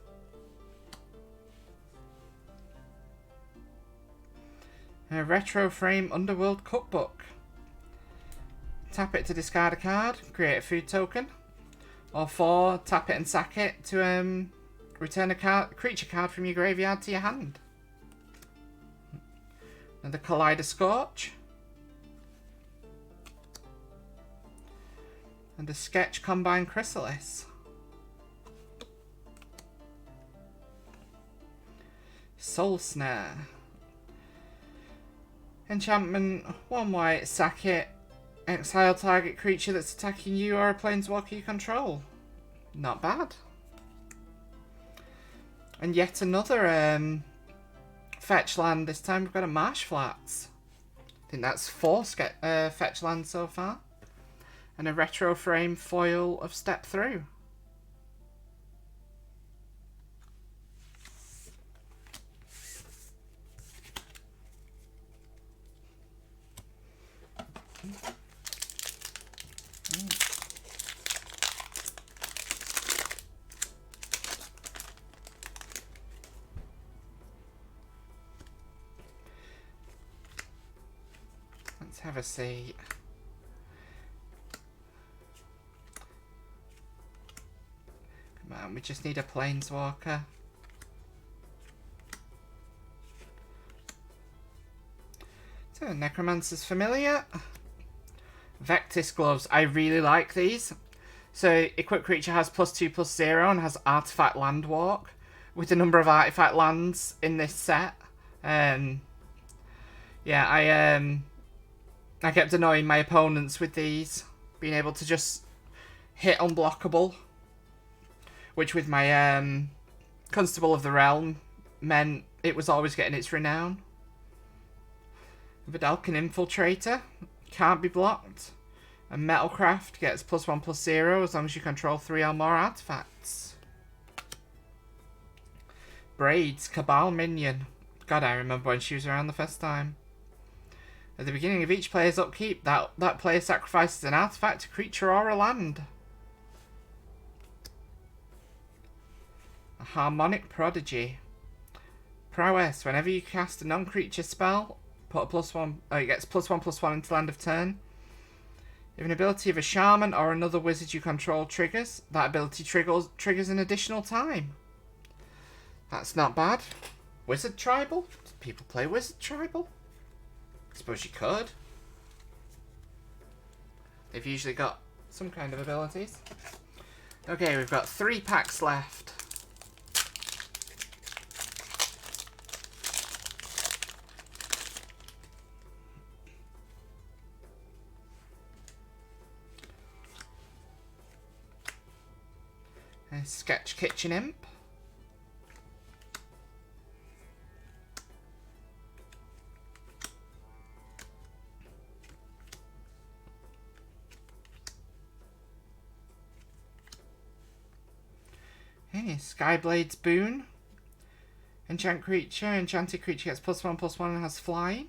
A retro frame Underworld Cookbook. Tap it to discard a card, create a food token. Or 4, tap it and sack it to return a creature card from your graveyard to your hand. Another Kaleidoscorch. And the Sketch Combine Chrysalis. Soul Snare. Enchantment, 1 white, sack it. Exile target creature that's attacking you or a planeswalker you control. Not bad. And yet another fetch land. This time we've got a Marsh Flats. I think that's 4 fetch lands so far. And a retro frame foil of Step Through. Let's have a see. Come on, we just need a planeswalker. So, Necromancer's Familiar. Vectis Gloves. I really like these. So, equipped creature has +2/+0 and has Artifact Land Walk. With the number of Artifact lands in this set. Yeah, I kept annoying my opponents with these. Being able to just hit unblockable. Which with my Constable of the Realm meant it was always getting its renown. Vidalcan Infiltrator. Can't be blocked. And Metalcraft gets +1/+0 as long as you control 3 or more artifacts. Braids, Cabal Minion. God, I remember when she was around the first time. At the beginning of each player's upkeep, that player sacrifices an artifact, a creature, or a land. A Harmonic Prodigy. Prowess. Whenever you cast a non-creature spell, put a +1. It gets +1/+1 until end of turn. If an ability of a shaman or another wizard you control triggers, that ability triggers an additional time. That's not bad. Wizard Tribal? Do people play Wizard Tribal? I suppose you could. They've usually got some kind of abilities. Okay, we've got 3 packs left. Sketch Kitchen Imp. Okay, Skyblade's Boon. Enchanted creature gets +1/+1 and has flying.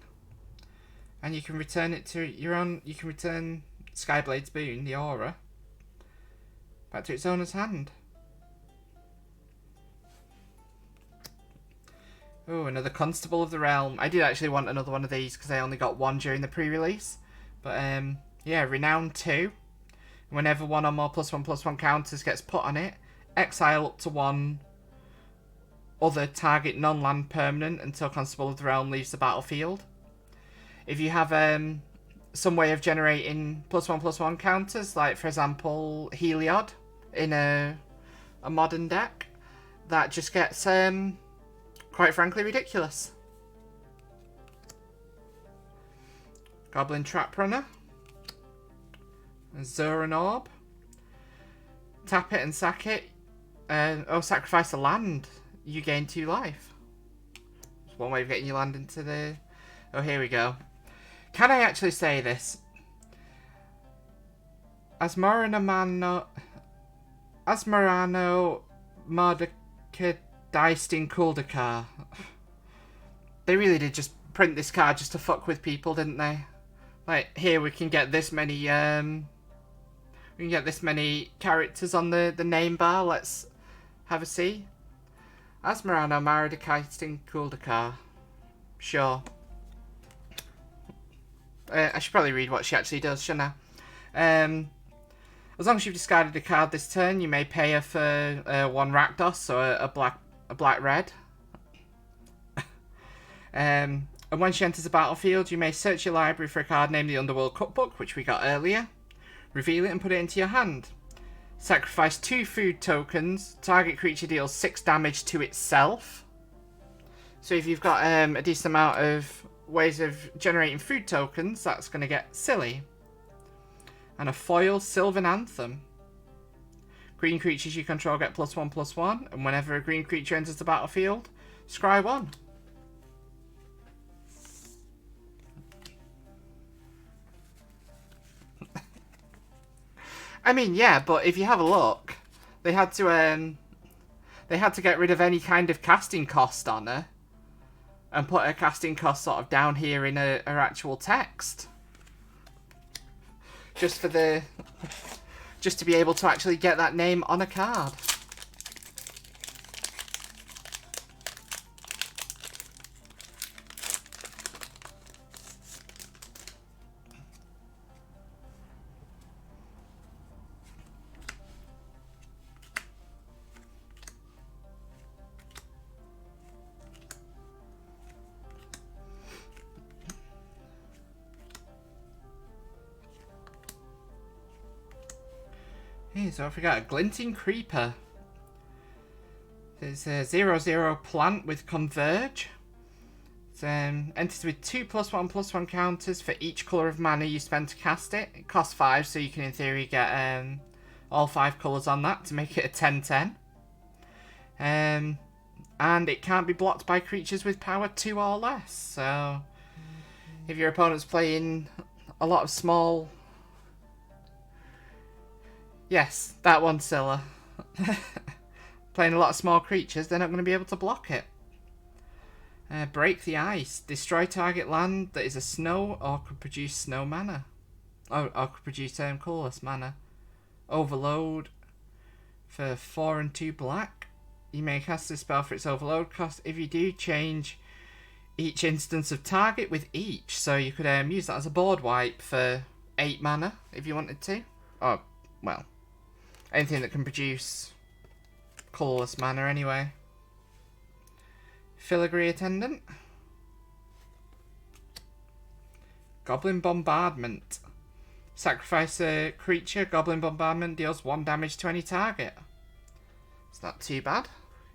And you can return it to your own. You can return Skyblade's Boon, the aura, back to its owner's hand. Oh, another Constable of the Realm. I did actually want another one of these because I only got one during the pre-release. But yeah, Renown 2. Whenever one or more +1/+1 counters gets put on it, exile up to one other target non-land permanent until Constable of the Realm leaves the battlefield. If you have some way of generating +1/+1 counters, like for example Heliod in a modern deck, that just gets quite frankly ridiculous. Goblin Trap Runner, Zoran Orb. Tap it and sack it. Sacrifice a land. You gain 2 life. It's one way of getting your land into the... Oh, here we go. Can I actually say this? Asmarano Mardukadistin Kuldakar. They really did just print this card just to fuck with people, didn't they? Like, here we can get this many characters on the name bar. Let's have a see. Asmarano Mardukadistin Kuldakar. Sure. I should probably read what she actually does, shouldn't I? As long as you've discarded a card this turn, you may pay her for 1 Rakdos, or a black-red. And when she enters the battlefield, you may search your library for a card named the Underworld Cookbook, which we got earlier. Reveal it and put it into your hand. Sacrifice 2 food tokens. Target creature deals 6 damage to itself. So if you've got a decent amount of ways of generating food tokens, that's going to get silly. And a foil Sylvan Anthem. Green creatures you control get +1/+1, and whenever a green creature enters the battlefield, scry 1. I mean, yeah, but if you have a look, they had to get rid of any kind of casting cost on her, and put her casting cost sort of down here in her actual text. Just to be able to actually get that name on a card. Okay, so if we got a Glinting Creeper. There's a 0/0 plant with Converge. It enters with 2 +1/+1 counters for each colour of mana you spend to cast it. It costs 5, so you can in theory get all 5 colours on that to make it a 10/10. And it can't be blocked by creatures with power 2 or less. So if your opponent's playing a lot of small... Yes, that one, Scylla. Playing a lot of small creatures, they're not going to be able to block it. Break the Ice. Destroy target land that is a snow or could produce snow mana. Or could produce colourless mana. Overload for 4 and 2 black. You may cast this spell for its overload cost. If you do, change each instance of target with each. So you could use that as a board wipe for 8 mana if you wanted to. Or, well, anything that can produce colourless mana anyway. Filigree Attendant. Goblin Bombardment. Sacrifice a creature. Goblin Bombardment deals 1 damage to any target. It's not too bad.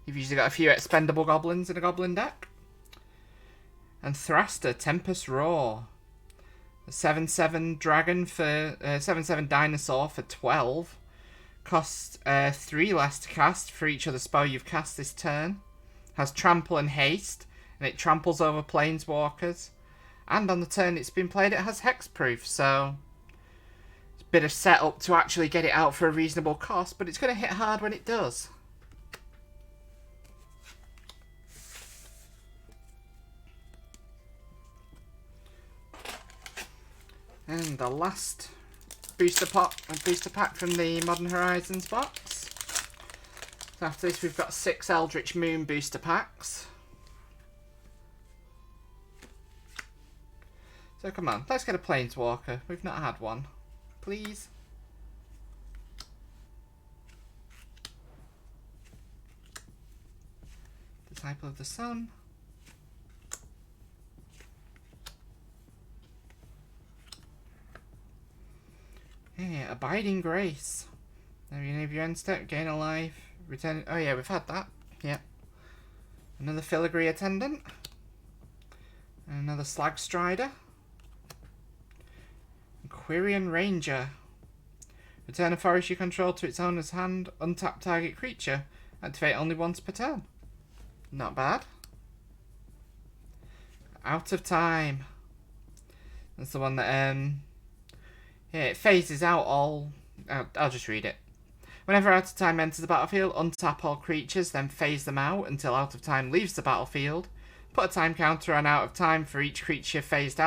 You've usually got a few expendable goblins in a goblin deck. And Thraster, Tempest Roar. A 7/7 dragon for 7/7 dinosaur for 12. Costs 3 less to cast for each other spell you've cast this turn. Has trample and haste, and it tramples over planeswalkers. And on the turn it's been played, it has hexproof, so it's a bit of setup to actually get it out for a reasonable cost, but it's going to hit hard when it does. And the last booster pack from the Modern Horizons box. So after this we've got 6 Eldritch Moon booster packs. So come on, let's get a Planeswalker. We've not had one. Please. Disciple of the Sun. Yeah, Abiding Grace. If you end step, gain a life, return. Oh yeah, we've had that. Yeah. Another Filigree Attendant. And another Slag Strider. Quirion Ranger. Return a forest you control to its owner's hand. Untap target creature. Activate only once per turn. Not bad. Out of Time. That's the one that yeah, it phases out all... I'll just read it. Whenever Out of Time enters the battlefield, untap all creatures, then phase them out until Out of Time leaves the battlefield. Put a time counter on Out of Time for each creature phased out.